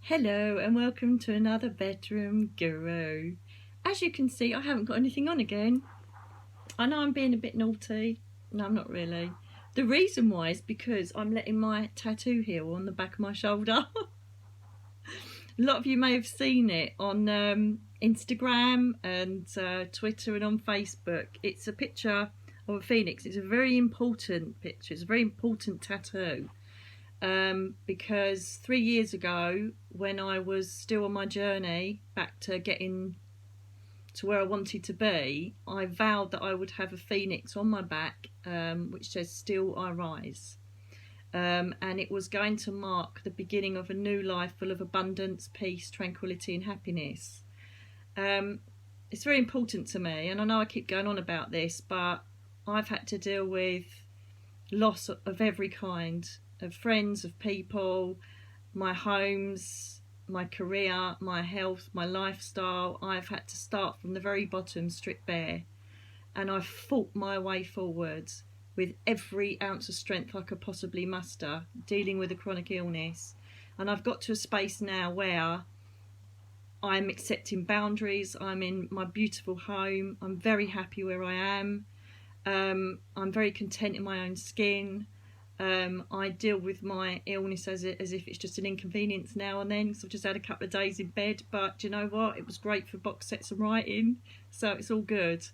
Hello and welcome to another bedroom guru. As you can see, I haven't got anything on again. I know I'm being a bit naughty. No, I'm not really. The reason why is because I'm letting my tattoo heal on the back of my shoulder. A lot of you may have seen it on Instagram and Twitter and on Facebook. It's a picture of a phoenix. It's a very important picture. It's a very important tattoo. Because 3 years ago, when I was still on my journey back to getting to where I wanted to be, I vowed that I would have a phoenix on my back, which says "Still I Rise," and it was going to mark the beginning of a new life full of abundance, peace, tranquility and happiness. It's very important to me, and I know I keep going on about this, but I've had to deal with loss of every kind, of friends, of people, my homes, my career, my health, my lifestyle. I've had to start from the very bottom, stripped bare, and I've fought my way forward with every ounce of strength I could possibly muster, dealing with a chronic illness. And I've got to a space now where I'm accepting boundaries. I'm in my beautiful home. I'm very happy where I am. I'm very content in my own skin. I deal with my illness as if it's just an inconvenience now and then, because I've just had a couple of days in bed, but do you know what? It was great for box sets of writing, so it's all good.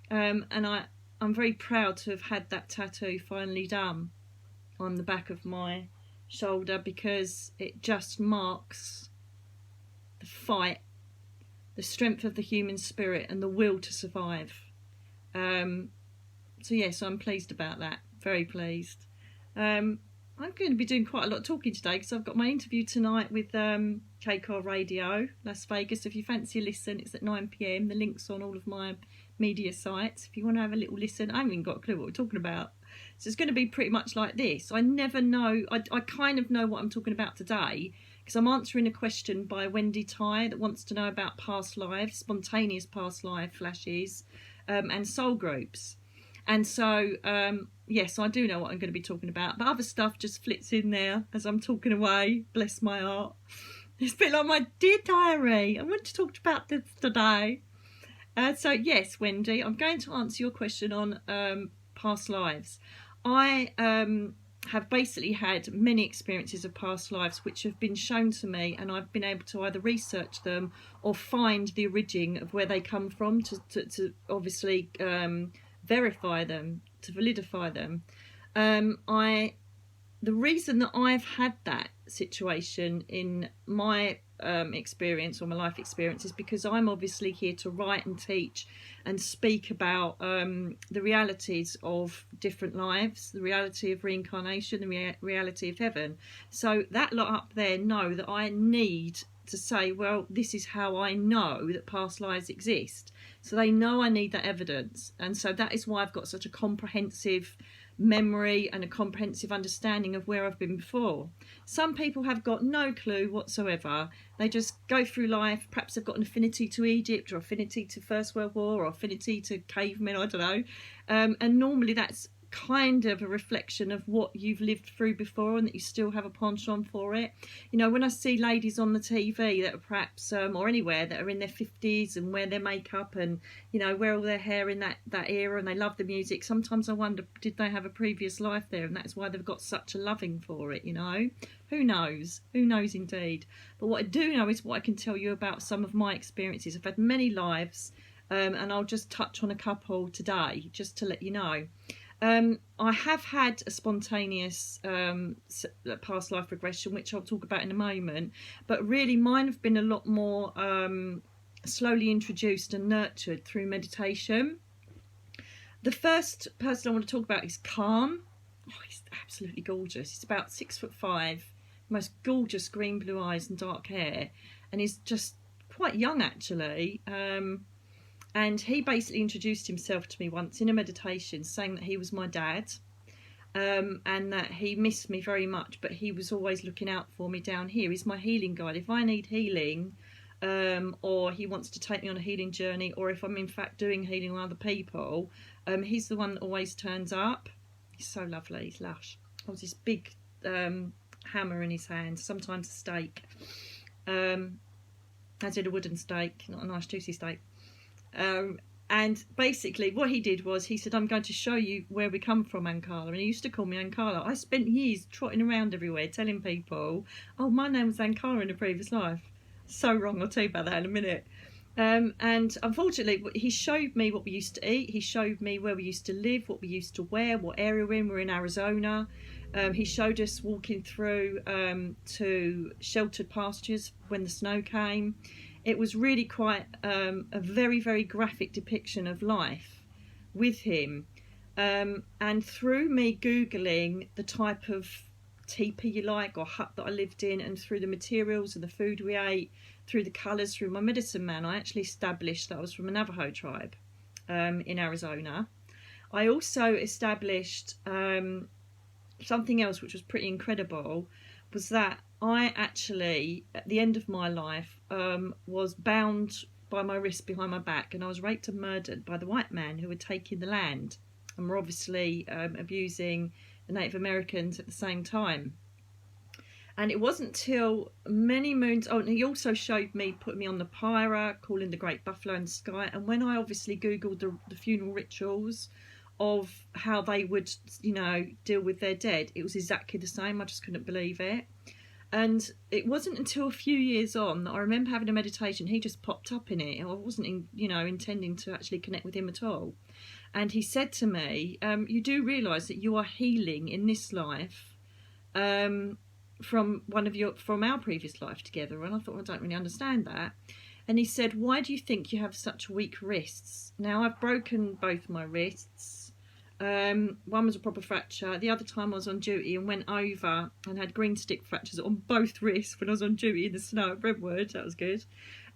And I'm very proud to have had that tattoo finally done on the back of my shoulder, because it just marks the fight, the strength of the human spirit and the will to survive. So yes, I'm pleased about that, very pleased. I'm going to be doing quite a lot of talking today because I've got my interview tonight with KCOR Radio, Las Vegas. If you fancy a listen, it's at 9 p.m. The link's on all of my media sites. If you want to have a little listen, I haven't even got a clue what we're talking about. So it's going to be pretty much like this. I never know, I kind of know what I'm talking about today because I'm answering a question by Wendy Tighe that wants to know about past lives, spontaneous past life flashes, and soul groups. And so, yes, I do know what I'm going to be talking about, but other stuff just flits in there as I'm talking away. Bless my heart. It's a bit like my dear diary. I want to talk about this today. So, yes, Wendy, I'm going to answer your question on past lives. I have basically had many experiences of past lives which have been shown to me, and I've been able to either research them or find the origin of where they come from to obviously verify them, to validify them. The reason that I've had that situation in my experience or my life experience is because I'm obviously here to write and teach and speak about the realities of different lives, the reality of reincarnation, the reality of heaven. So that lot up there know that I need to say, well, this is how I know that past lives exist. So they know I need that evidence. And so that is why I've got such a comprehensive memory and a comprehensive understanding of where I've been before. Some people have got no clue whatsoever. They just go through life. Perhaps they've got an affinity to Egypt or affinity to First World War or affinity to cavemen, I don't know. And normally that's kind of a reflection of what you've lived through before and that you still have a penchant for it. You know, when I see ladies on the TV that are perhaps or anywhere that are in their 50s and wear their makeup and, you know, wear all their hair in that era and they love the music, sometimes I wonder, did they have a previous life there and that's why they've got such a loving for it, you know? Who knows indeed. But what I do know is what I can tell you about some of my experiences. I've had many lives, and I'll just touch on a couple today just to let you know. I have had a spontaneous past life regression, which I'll talk about in a moment, but really mine have been a lot more slowly introduced and nurtured through meditation. The first person I want to talk about is Calm. Oh, he's absolutely gorgeous. He's about 6'5", most gorgeous green blue eyes and dark hair, and he's just quite young actually. And he basically introduced himself to me once in a meditation, saying that he was my dad, and that he missed me very much, but he was always looking out for me down here. He's my healing guide. If I need healing, or he wants to take me on a healing journey, or if I'm in fact doing healing on other people, he's the one that always turns up. He's so lovely. He's lush. Holds this big hammer in his hand, sometimes a stake. as in a wooden stake, not a nice juicy steak. And basically what he did was he said, I'm going to show you where we come from, Ankala. And he used to call me Ankala. I spent years trotting around everywhere telling people, oh, my name was Ankala in a previous life. So wrong. I'll tell you about that in a minute. And unfortunately, he showed me what we used to eat. He showed me where we used to live, what we used to wear, what area we're in. We're in Arizona. He showed us walking through to sheltered pastures when the snow came. It was really quite a very, very graphic depiction of life with him. And through me Googling the type of teepee you like, or hut that I lived in, and through the materials and the food we ate, through the colours, through my medicine man, I actually established that I was from a Navajo tribe in Arizona. I also established something else which was pretty incredible, was that I actually, at the end of my life, was bound by my wrist behind my back, and I was raped and murdered by the white man who had taken the land and were obviously abusing the Native Americans at the same time. And it wasn't till many moons, oh, and he also showed me, put me on the pyra, calling the great buffalo in the sky. And when I obviously Googled the funeral rituals of how they would, you know, deal with their dead, it was exactly the same. I just couldn't believe it. And it wasn't until a few years on that I remember having a meditation. He just popped up in it. I wasn't, intending to actually connect with him at all. And he said to me, you do realise that you are healing in this life from our previous life together. And I thought, I don't really understand that. And he said, why do you think you have such weak wrists? Now, I've broken both my wrists. One was a proper fracture. The other time I was on duty and went over and had green stick fractures on both wrists when I was on duty in the snow at Brentwood. That was good.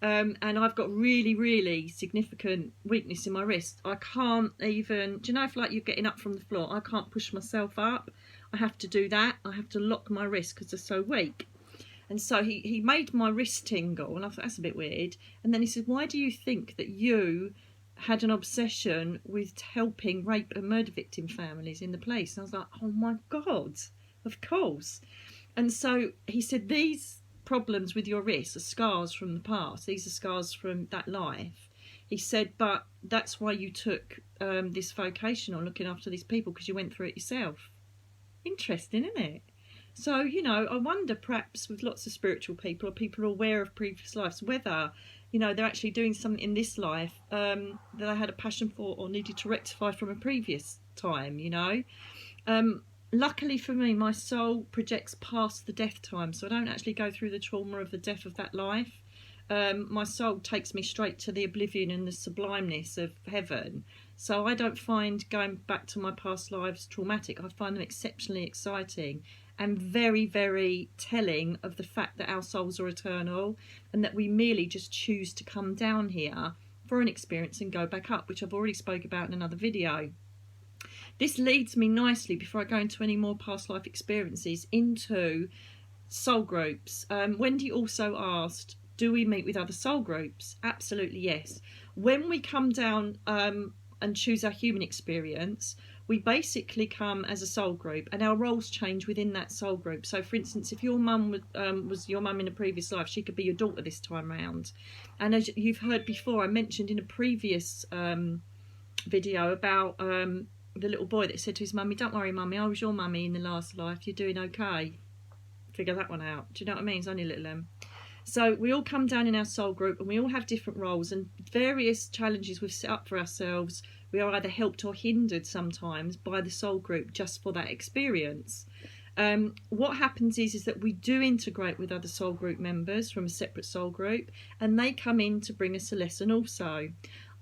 And I've got really, really significant weakness in my wrist. I can't even, do you know if like you're getting up from the floor, I can't push myself up. I have to do that. I have to lock my wrist because they're so weak. And so he made my wrist tingle, and I thought, that's a bit weird. And then he said, why do you think that you had an obsession with helping rape and murder victim families in the place? And I was like, oh my God, of course. And so he said, these problems with your wrists are scars from the past. These are scars from that life. He said, but that's why you took this vocation on looking after these people, because you went through it yourself. Interesting, isn't it? So, I wonder perhaps with lots of spiritual people, or people aware of previous lives, whether, they're actually doing something in this life that they had a passion for or needed to rectify from a previous time, Luckily for me, my soul projects past the death time, so I don't actually go through the trauma of the death of that life. My soul takes me straight to the oblivion and the sublimeness of heaven. So I don't find going back to my past lives traumatic. I find them exceptionally exciting and very, very telling of the fact that our souls are eternal and that we merely just choose to come down here for an experience and go back up, which I've already spoke about in another video. This leads me nicely, before I go into any more past life experiences, into soul groups. Wendy also asked, do we meet with other soul groups? Absolutely yes. When we come down and choose our human experience, we basically come as a soul group, and our roles change within that soul group. So for instance, if your mum was your mum in a previous life, she could be your daughter this time round. And as you've heard before, I mentioned in a previous video about the little boy that said to his mummy, don't worry mummy, I was your mummy in the last life, you're doing okay. Figure that one out. Do you know what I mean? It's only little So we all come down in our soul group, and we all have different roles and various challenges we've set up for ourselves. We are either helped or hindered sometimes by the soul group just for that experience. What happens is that we do integrate with other soul group members from a separate soul group, and they come in to bring us a lesson also.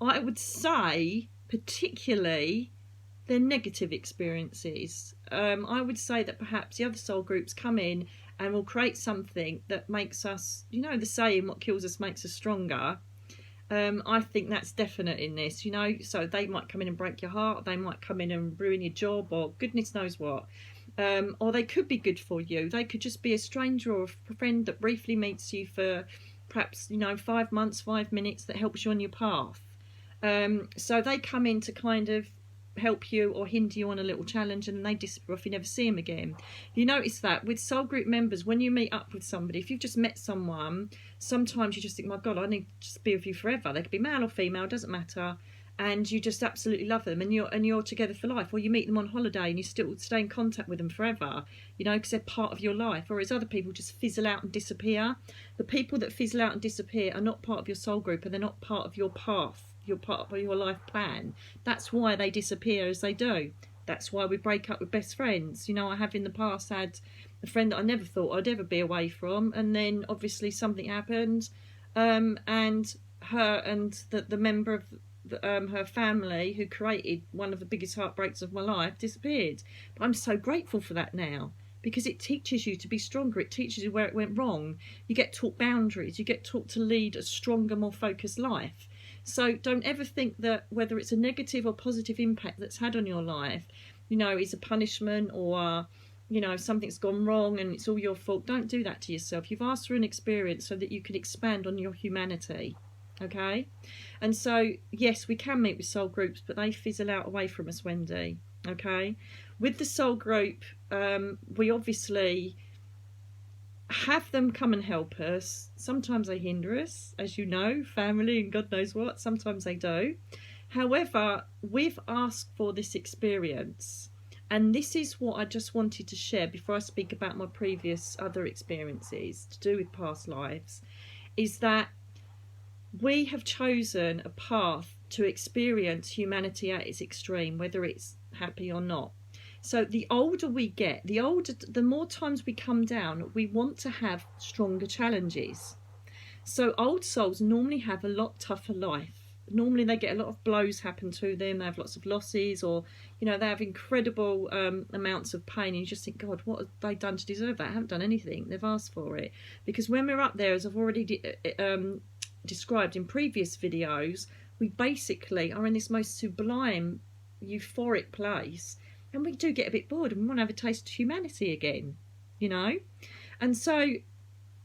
I would say particularly they're negative experiences. I would say that perhaps the other soul groups come in and will create something that makes us, the saying, what kills us makes us stronger. I think that's definite in this, so they might come in and break your heart, they might come in and ruin your job, or goodness knows what. Or they could be good for you. They could just be a stranger or a friend that briefly meets you for perhaps, 5 months, 5 minutes, that helps you on your path. So they come in to kind of help you or hinder you on a little challenge, and they disappear off, you never see them again. You notice that with soul group members, when you meet up with somebody, if you've just met someone, sometimes you just think, my God, I need to just be with you forever. They could be male or female, doesn't matter, and you just absolutely love them, and you're together for life. Or you meet them on holiday and you still stay in contact with them forever, you know, because they're part of your life. Whereas other people just fizzle out and disappear. The people that fizzle out and disappear are not part of your soul group, and they're not part of your path. You're part of your life plan. That's why they disappear as they do. That's why we break up with best friends. You know, I have in the past had a friend that I never thought I'd ever be away from, and then obviously something happened, and her and the member of her family who created one of the biggest heartbreaks of my life disappeared. But I'm so grateful for that now, because it teaches you to be stronger. It teaches you where it went wrong. You get taught boundaries. You get taught to lead a stronger, more focused life. So don't ever think that whether it's a negative or positive impact that's had on your life, you know, is a punishment, or, you know, something's gone wrong and it's all your fault. Don't do that to yourself. You've asked for an experience so that you can expand on your humanity. Okay? And so, yes, we can meet with soul groups, but they fizzle out away from us, Wendy. Okay? With the soul group, we obviously have them come and help us. Sometimes they hinder us, as you know, family and God knows what. Sometimes they do. However, we've asked for this experience, and this is what I just wanted to share before I speak about my previous other experiences to do with past lives, is that we have chosen a path to experience humanity at its extreme, whether it's happy or not. So the older we get, the more times we come down, we want to have stronger challenges. So old souls normally have a lot tougher life. Normally they get a lot of blows happen to them. They have lots of losses, or, you know, they have incredible amounts of pain. And you just think, God, what have they done to deserve that? I haven't done anything. They've asked for it. Because when we're up there, as I've already described in previous videos, we basically are in this most sublime, euphoric place. And we do get a bit bored and we want to have a taste of humanity again, you know. And so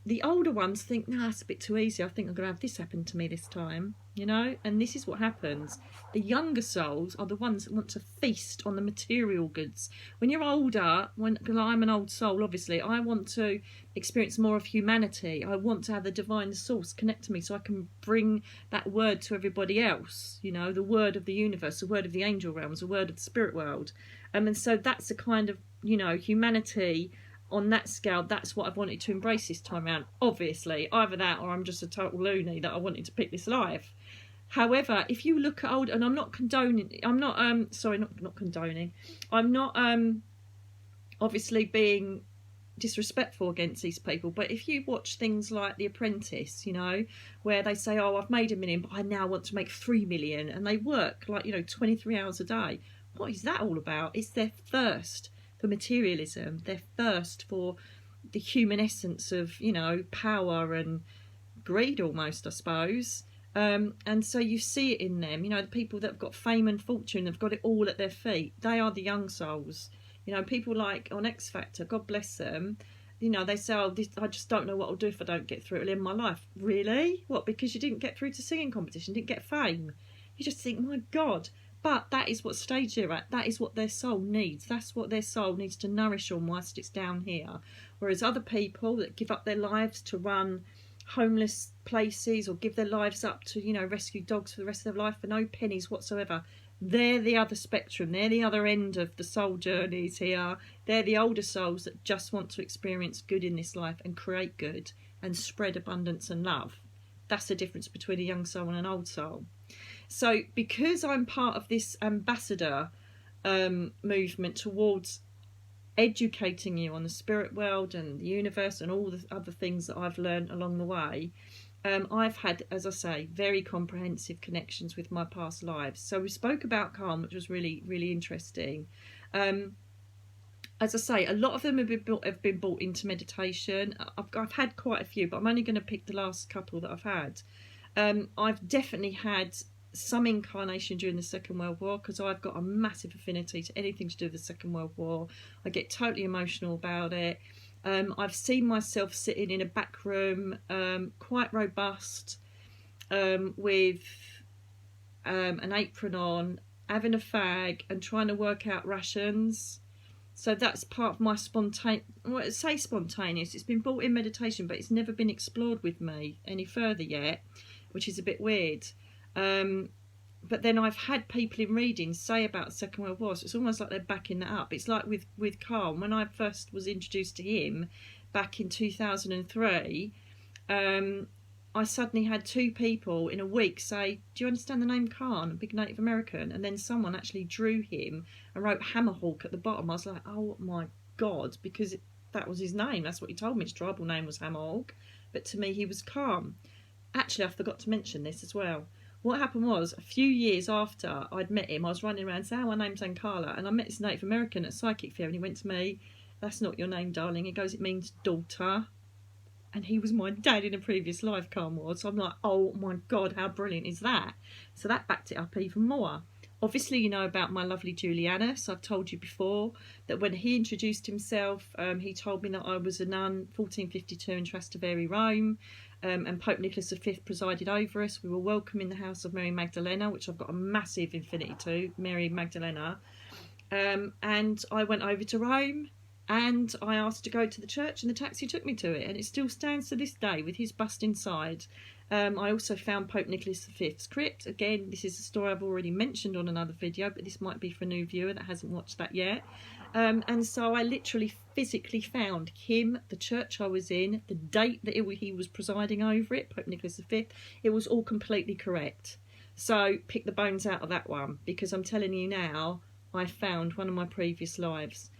the older ones think, no, it's a bit too easy. I think I'm going to have this happen to me this time, you know. And this is what happens. The younger souls are the ones that want to feast on the material goods. When you're older, because I'm an old soul, obviously, I want to experience more of humanity. I want to have the divine source connect to me so I can bring that word to everybody else, you know, the word of the universe, the word of the angel realms, the word of the spirit world. And so that's the kind of, you know, humanity on that scale. That's what I've wanted to embrace this time around. Obviously, either that or I'm just a total loony that I wanted to pick this life. However, if you look at old, and I'm not condoning, I'm not condoning, I'm not obviously being disrespectful against these people, but if you watch things like The Apprentice, you know, where they say, oh, I've made $1 million, but I now want to make 3 million, and they work like, you know, 23 hours a day. What is that all about? It's their thirst for materialism, their thirst for the human essence of, you know, power and greed almost, I suppose. And so you see it in them, you know, the people that have got fame and fortune, have got it all at their feet. They are the young souls. You know, people like on X Factor, God bless them, you know, they say, oh, I just don't know what I'll do if I don't get through. It'll end my life. Really? What, because you didn't get through to singing competition, didn't get fame? You just think, my God. But that is what stage they're at. That is what their soul needs. That's what their soul needs to nourish on whilst it's down here. Whereas other people that give up their lives to run homeless places or give their lives up to, you know, rescue dogs for the rest of their life for no pennies whatsoever, they're the other spectrum. They're the other end of the soul journeys here. They're the older souls that just want to experience good in this life and create good and spread abundance and love. That's the difference between a young soul and an old soul. So because I'm part of this ambassador movement towards educating you on the spirit world and the universe and all the other things that I've learned along the way, I've had, as I say, very comprehensive connections with my past lives. So we spoke about karma, which was really, really interesting. As I say, a lot of them have been brought into meditation. I've had quite a few, but I'm only going to pick the last couple that I've had. I've definitely had some incarnation during the Second World War, because I've got a massive affinity to anything to do with the Second World War. I get totally emotional about it. I've seen myself sitting in a back room, quite robust, with an apron on, having a fag and trying to work out rations. So that's part of my spontaneous. It's been brought in meditation, but it's never been explored with me any further yet, which is a bit weird. But then I've had people in readings say about the Second World War, so it's almost like they're backing that up. It's like with Carl, when I first was introduced to him back in 2003, I suddenly had 2 people in a week say, do you understand the name Khan, a big Native American? And then someone actually drew him and wrote Hammerhawk at the bottom. I was like, oh my God, because that was his name. That's what he told me. His tribal name was Hammerhawk. But to me, he was Khan. Actually, I forgot to mention this as well. What happened was, a few years after I'd met him, I was running around saying, my name's Ankala, and I met this Native American at Psychic Fair, and he went to me, that's not your name, darling. He goes, it means daughter. And he was my dad in a previous life, Khan was. So I'm like, oh my God, how brilliant is that? So that backed it up even more. Obviously, you know about my lovely Julianus. I've told you before that when he introduced himself, he told me that I was a nun, 1452 in Trastevere, Rome, and Pope Nicholas V presided over us. We were welcome in the house of Mary Magdalena, which I've got a massive affinity to, Mary Magdalena. And I went over to Rome, and I asked to go to the church, and the taxi took me to it, and it still stands to this day with his bust inside. I also found Pope Nicholas V's crypt. Again, this is a story I've already mentioned on another video, but this might be for a new viewer that hasn't watched that yet. And so I literally physically found him, the church I was in, the date that he was presiding over it, Pope Nicholas V. It was all completely correct. So pick the bones out of that one, because I'm telling you now, I found one of my previous lives.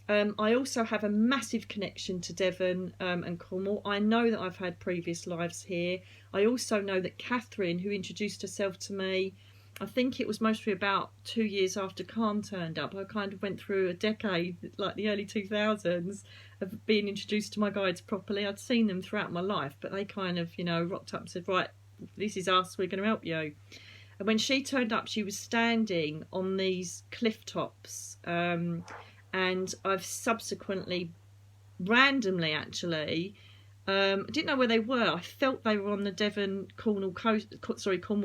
I also have a massive connection to Devon and Cornwall. I know that I've had previous lives here. I also know that Catherine, who introduced herself to me, I think it was mostly about 2 years after Khan turned up. I kind of went through a decade, like the early 2000s, of being introduced to my guides properly. I'd seen them throughout my life, but they kind of, you know, rocked up and said, right, this is us, we're going to help you. And when she turned up, she was standing on these cliff tops, and I've subsequently, randomly actually, I didn't know where they were. I felt they were on the Devon-Cornwall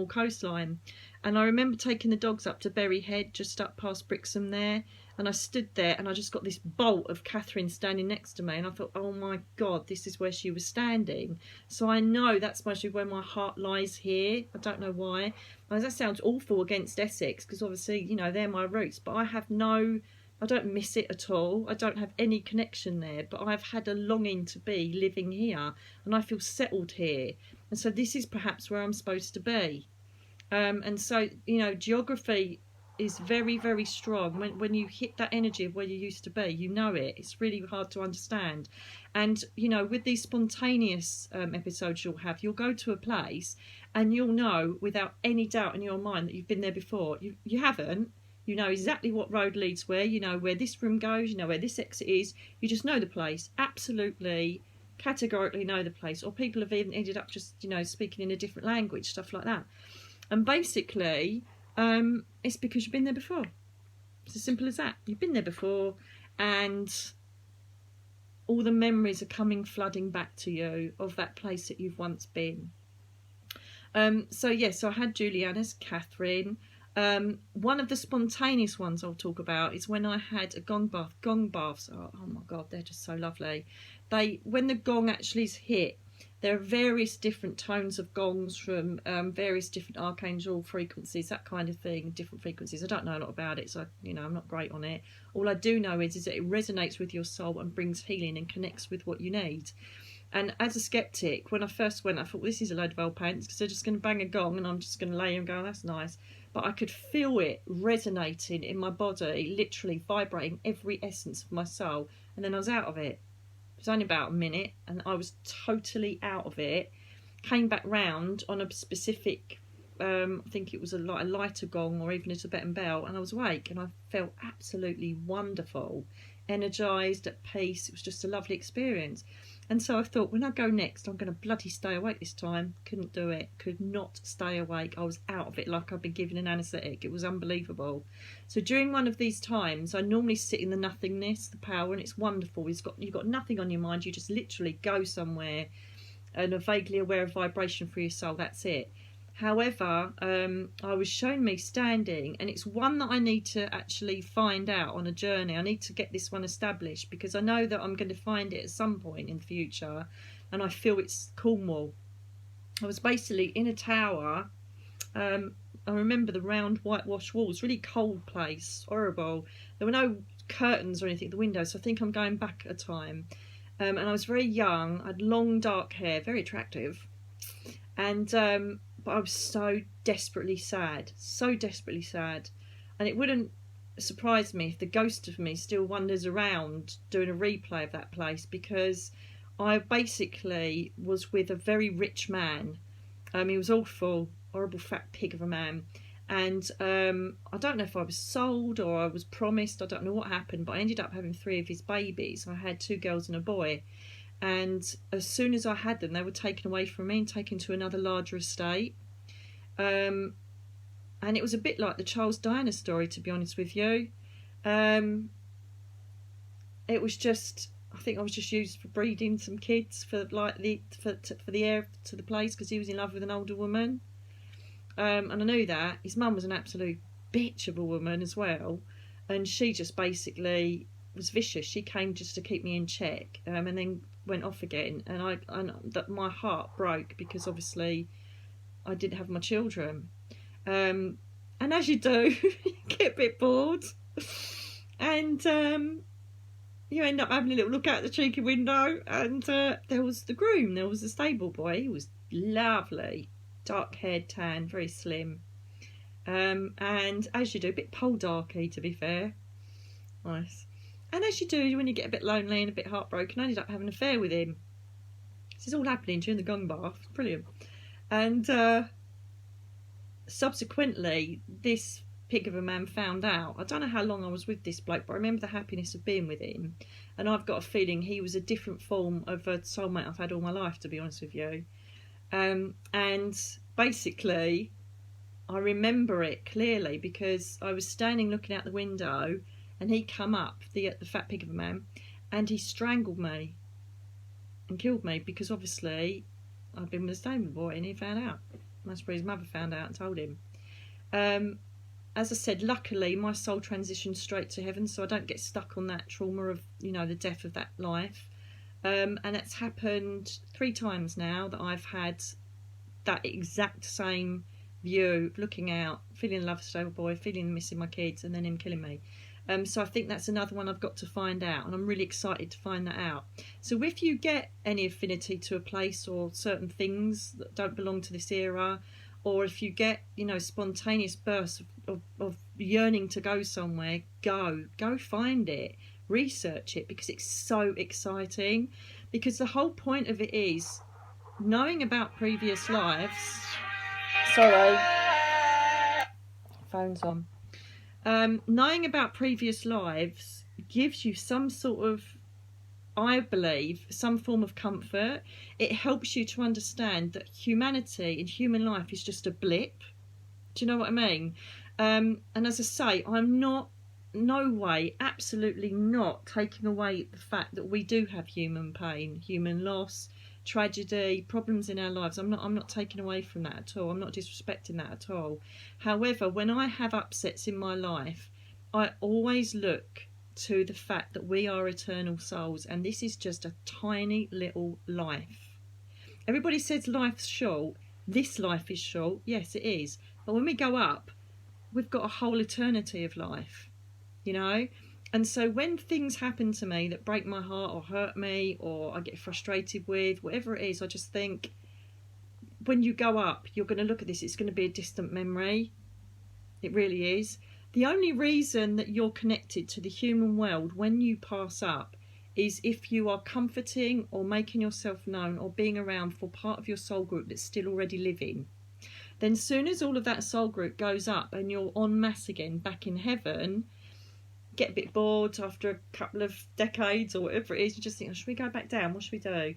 coastline. And I remember taking the dogs up to Berry Head, just up past Brixham there. And I stood there and I just got this bolt of Catherine standing next to me. And I thought, oh my God, this is where she was standing. So I know that's mostly where my heart lies here. I don't know why. That sounds awful against Essex, because obviously, you know, they're my roots. But I don't miss it at all. I don't have any connection there, but I've had a longing to be living here, and I feel settled here. And so this is perhaps where I'm supposed to be. And so, you know, geography is very, very strong. When you hit that energy of where you used to be, you know it. It's really hard to understand. And, you know, with these spontaneous episodes you'll go to a place and you'll know without any doubt in your mind that you've been there before. You haven't. You know exactly what road leads where, you know where this room goes, you know where this exit is. You just know the place. Absolutely, categorically know the place. Or people have even ended up just, you know, speaking in a different language, stuff like that. And basically, it's because you've been there before. It's as simple as that. You've been there before, and all the memories are coming flooding back to you of that place that you've once been. So I had Julianus, Catherine. One of the spontaneous ones I'll talk about is when I had a gong bath. Gong baths are, oh my God, they're just so lovely. When the gong actually is hit, there are various different tones of gongs from various different archangel frequencies, that kind of thing, different frequencies. I don't know a lot about it, so, you know, I'm not great on it. All I do know is that it resonates with your soul and brings healing and connects with what you need. And as a skeptic, when I first went, I thought, well, this is a load of old pants, because they're just going to bang a gong and I'm just going to lay and go, oh, that's nice. But I could feel it resonating in my body, literally vibrating every essence of my soul. And then I was out of it. It was only about a minute and I was totally out of it. Came back round on a specific, I think it was a lighter gong or even a Tibetan bell, and I was awake and I felt absolutely wonderful, energised, at peace. It was just a lovely experience. And so I thought, when I go next, I'm going to bloody stay awake this time. Couldn't do it. Could not stay awake. I was out of it like I'd been given an anaesthetic. It was unbelievable. So during one of these times, I normally sit in the nothingness, the power, and it's wonderful. You've got nothing on your mind. You just literally go somewhere and are vaguely aware of vibration for your soul. That's it. However, I was shown me standing, and it's one that I need to actually find out on a journey. I need to get this one established because I know that I'm going to find it at some point in the future, and I feel it's Cornwall. I was basically in a tower. I remember the round whitewashed walls, really cold place, horrible. There were no curtains or anything at the window, so I think I'm going back a time. And I was very young. I had long dark hair, very attractive, and but I was so desperately sad, and it wouldn't surprise me if the ghost of me still wanders around doing a replay of that place, because I basically was with a very rich man. He was awful, horrible fat pig of a man, and I don't know if I was sold or I was promised. I don't know what happened, but I ended up having 3 of his babies. I had 2 girls and a boy. And as soon as I had them, they were taken away from me and taken to another larger estate. And it was a bit like the Charles Diana story, to be honest with you. It was just, I think I was just used for breeding some kids for like for the heir to the place, because he was in love with an older woman. And I knew that. His mum was an absolute bitch of a woman as well. And she just basically was vicious. She came just to keep me in check, and then went off again, and that my heart broke, because obviously I didn't have my children, and as you do, you get a bit bored, and you end up having a little look out the cheeky window, and there was the groom, there was the stable boy. He was lovely, dark haired, tan, very slim, and as you do, a bit pole darky, to be fair. Nice. And as you do when you get a bit lonely and a bit heartbroken, I ended up having an affair with him. This is all happening during the gong bath. Brilliant. And subsequently, this pig of a man found out. I don't know how long I was with this bloke, but I remember the happiness of being with him. And I've got a feeling he was a different form of a soulmate I've had all my life, to be honest with you. And basically, I remember it clearly because I was standing looking out the window, and he come up, the fat pig of a man, and he strangled me and killed me, because obviously I'd been with a stable boy and he found out. That's where his mother found out and told him. As I said, luckily my soul transitioned straight to heaven, so I don't get stuck on that trauma of, the death of that life. And it's happened 3 times now that I've had that exact same view, looking out, feeling in love with a stable boy, feeling missing my kids, and then him killing me. So I think that's another one I've got to find out, and I'm really excited to find that out. So if you get any affinity to a place or certain things that don't belong to this era, or if you get, spontaneous bursts of yearning to go somewhere, go find it, research it, because it's so exciting. Because the whole point of it is knowing about previous lives. Sorry, phone's on. Knowing about previous lives gives you some sort of, I believe, some form of comfort. It helps you to understand that humanity and human life is just a blip. Do you know what I mean? And as I say, I'm not, no way, absolutely not taking away the fact that we do have human pain, human loss, tragedy, problems in our lives. I'm not taking away from that at all. I'm not disrespecting that at all. However, when I have upsets in my life, I always look to the fact that we are eternal souls, and this is just a tiny little life. Everybody says life's short. This life is short. Yes, it is. But when we go up, we've got a whole eternity of life, And so when things happen to me that break my heart or hurt me or I get frustrated with, whatever it is, I just think, when you go up, you're going to look at this, it's going to be a distant memory. It really is. The only reason that you're connected to the human world when you pass up is if you are comforting or making yourself known or being around for part of your soul group that's still already living. Then soon as all of that soul group goes up and you're en masse again back in heaven, get a bit bored after a couple of decades or whatever it is, you just think, should we go back down? What should we do?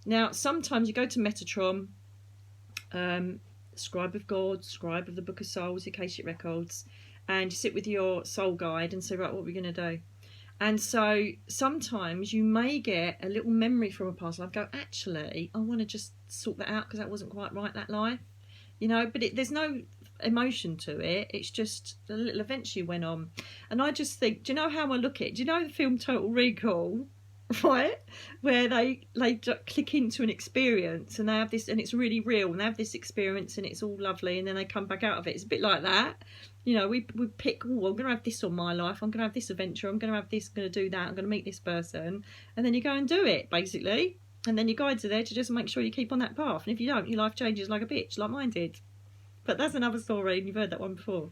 Now, sometimes you go to Metatron, Scribe of God, Scribe of the Book of Souls, Akashic Records, and you sit with your soul guide and say, right, what are we going to do? And so sometimes you may get a little memory from a past life, go, actually, I want to just sort that out because that wasn't quite right, that life. you know, but there's no emotion to it. It's just a little adventure went on. And I just think, do you know how I look at it? Do you know the film Total Recall? Right, where they click into an experience and they have this, and it's really real, and they have this experience and it's all lovely, and then they come back out of it. It's a bit like that, you know. We pick, oh, I'm going to have this on my life, I'm going to have this adventure, I'm going to have this, I'm going to do that, I'm going to meet this person, and then you go and do it basically, and then your guides are there to just make sure you keep on that path, and if you don't, your life changes like a bitch, like mine did. But that's another story, and you've heard that one before.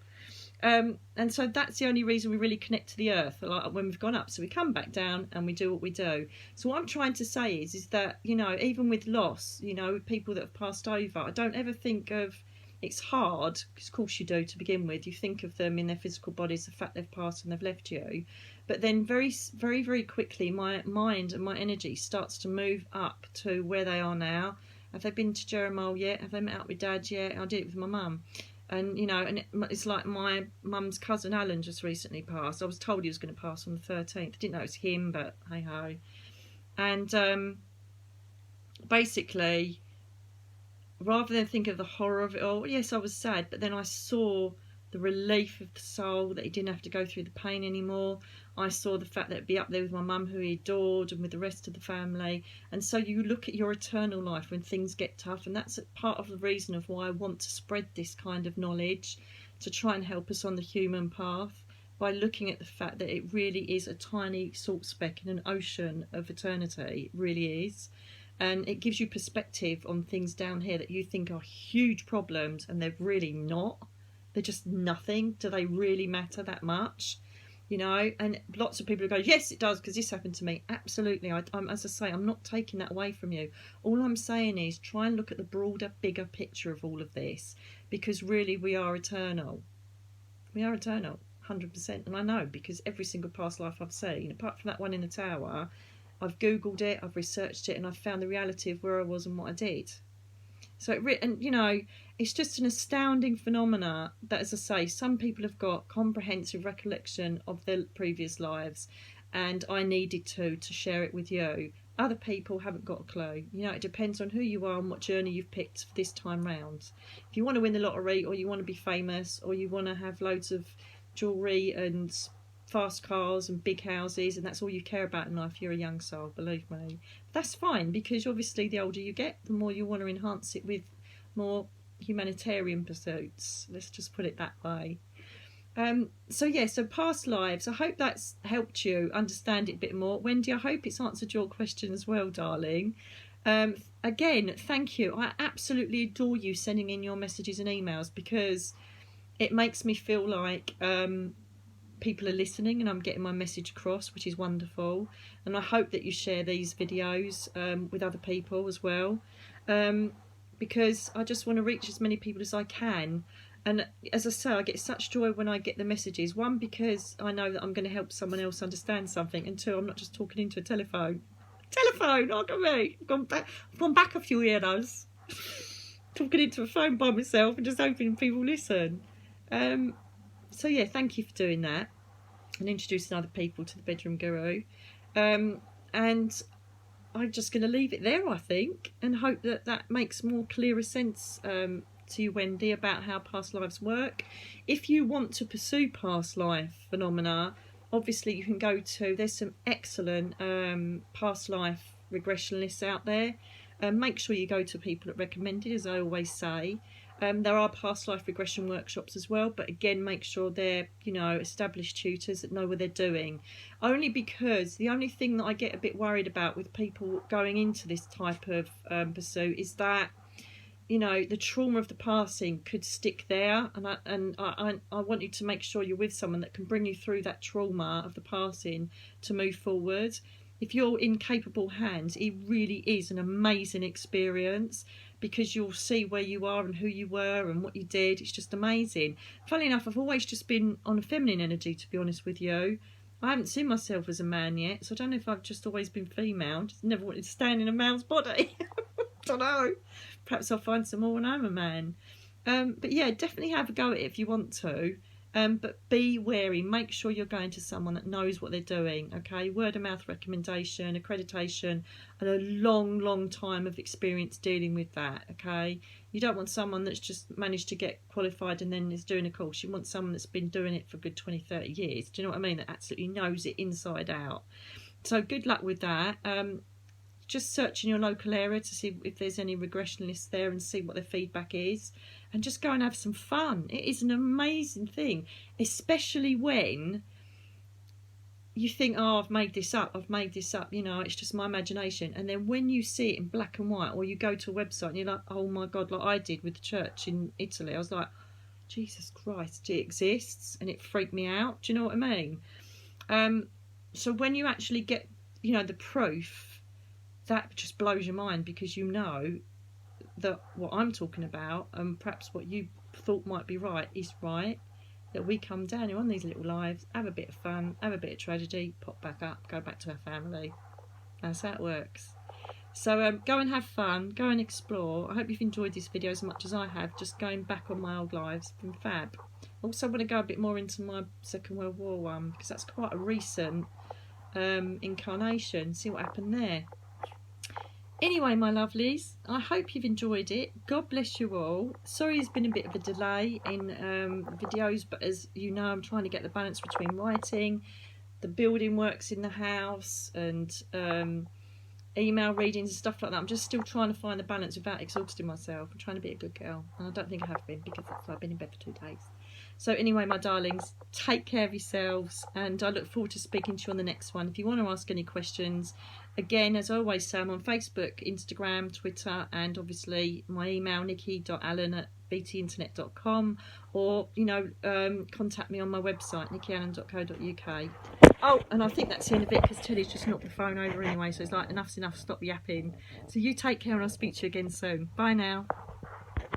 And so that's the only reason we really connect to the earth, like when we've gone up. So we come back down and we do what we do. So what I'm trying to say is that, you know, even with loss, you know, people that have passed over, I don't ever think of, it's hard, because of course you do to begin with. You think of them in their physical bodies, the fact they've passed and they've left you. But then very, very, very quickly, my mind and my energy starts to move up to where they are now. Have they been to Jeremiah yet? Have they met up with Dad yet? I did it with my mum. And, you know, and it's like my mum's cousin Alan just recently passed. I was told he was going to pass on the 13th. I didn't know it was him, but hey-ho. And basically, rather than think of the horror of it all, yes, I was sad, but then I saw the relief of the soul, that he didn't have to go through the pain anymore. I saw the fact that he'd be up there with my mum, who he adored, and with the rest of the family. And so you look at your eternal life when things get tough, and that's part of the reason of why I want to spread this kind of knowledge, to try and help us on the human path, by looking at the fact that it really is a tiny salt speck in an ocean of eternity. It really is. And it gives you perspective on things down here that you think are huge problems, and they're really not. They're just nothing. Do they really matter that much? You know, and lots of people go, yes, it does, because this happened to me. Absolutely. I'm, as I say, I'm not taking that away from you. All I'm saying is try and look at the broader, bigger picture of all of this, because really we are eternal. We are eternal, 100%. And I know, because every single past life I've seen, apart from that one in the tower, I've Googled it, I've researched it, and I've found the reality of where I was and what I did. So and you know, it's just an astounding phenomena that, as I say, some people have got comprehensive recollection of their previous lives, and I needed to share it with you. Other people haven't got a clue. You know, it depends on who you are and what journey you've picked for this time round. If you want to win the lottery, or you want to be famous, or you want to have loads of jewellery and fast cars and big houses, and that's all you care about in life, you're a young soul, believe me. That's fine, because obviously the older you get, the more you want to enhance it with more humanitarian pursuits. Let's just put it that way. So past lives, I hope that's helped you understand it a bit more. Wendy, I hope it's answered your question as well, darling. Again, thank you. I absolutely adore you sending in your messages and emails, because it makes me feel like people are listening and I'm getting my message across, which is wonderful. And I hope that you share these videos with other people as well, because I just want to reach as many people as I can. And as I say, I get such joy when I get the messages. One, because I know that I'm going to help someone else understand something, and two, I'm not just talking into a telephone. Look at me. I've gone back a few years talking into a phone by myself and just hoping people listen. So yeah, thank you for doing that and introducing other people to the Bedroom Guru. And I'm just going to leave it there, I think, and hope that that makes more clearer sense to you, Wendy, about how past lives work. If you want to pursue past life phenomena, obviously you can go to, there's some excellent past life regression lists out there. Make sure you go to people that recommend it, as I always say. There are past life regression workshops as well, but again, make sure they're, you know, established tutors that know what they're doing. Only because the only thing that I get a bit worried about with people going into this type of pursuit is that, you know, the trauma of the passing could stick there, and I want you to make sure you're with someone that can bring you through that trauma of the passing to move forward. If you're in capable hands, it really is an amazing experience, because you'll see where you are and who you were and what you did. It's just amazing. Funnily enough, I've always just been on a feminine energy, to be honest with you. I haven't seen myself as a man yet, so I don't know if I've just always been female. Just never wanted to stand in a man's body. I don't know. Perhaps I'll find some more when I'm a man. But yeah, definitely have a go at it if you want to. But be wary. Make sure you're going to someone that knows what they're doing. Okay, word of mouth recommendation, accreditation, and a long time of experience dealing with that. Okay, you don't want someone that's just managed to get qualified and then is doing a course. You want someone that's been doing it for a good 20-30 years. Do you know what I mean? That absolutely knows it inside out. So good luck with that. Just search in your local area to see if there's any regression lists there and see what their feedback is, and just go and have some fun. It is an amazing thing, especially when you think, oh, I've made this up, you know, it's just my imagination. And then when you see it in black and white, or you go to a website and you're like, oh my God, like I did with the church in Italy, I was like, Jesus Christ, it exists, and it freaked me out. Do you know what I mean? So when you actually get, you know, the proof, that just blows your mind, because you know that what I'm talking about, and perhaps what you thought might be right, is right. That we come down here on these little lives, have a bit of fun, have a bit of tragedy, pop back up, go back to our family. That's how it works. So go and have fun, go and explore. I hope you've enjoyed this video as much as I have, just going back on my old lives. Been fab. Also want to go a bit more into my Second World War one, because that's quite a recent incarnation. See what happened there. Anyway, my lovelies, I hope you've enjoyed it. God bless you all. Sorry there's been a bit of a delay in videos, but as you know, I'm trying to get the balance between writing, the building works in the house, and email readings and stuff like that. I'm just still trying to find the balance without exhausting myself. I'm trying to be a good girl, and I don't think I have been, because that's why I've been in bed for 2 days. So anyway, my darlings, take care of yourselves, and I look forward to speaking to you on the next one. If you want to ask any questions, again, as I always say, I'm on Facebook, Instagram, Twitter, and obviously my email, nikki.allen@btinternet.com, or, you know, contact me on my website, nickyann.co.uk. Oh, and I think that's the end of it, because Teddy's just knocked the phone over anyway, so it's like, enough's enough, stop yapping. So you take care, and I'll speak to you again soon. Bye now.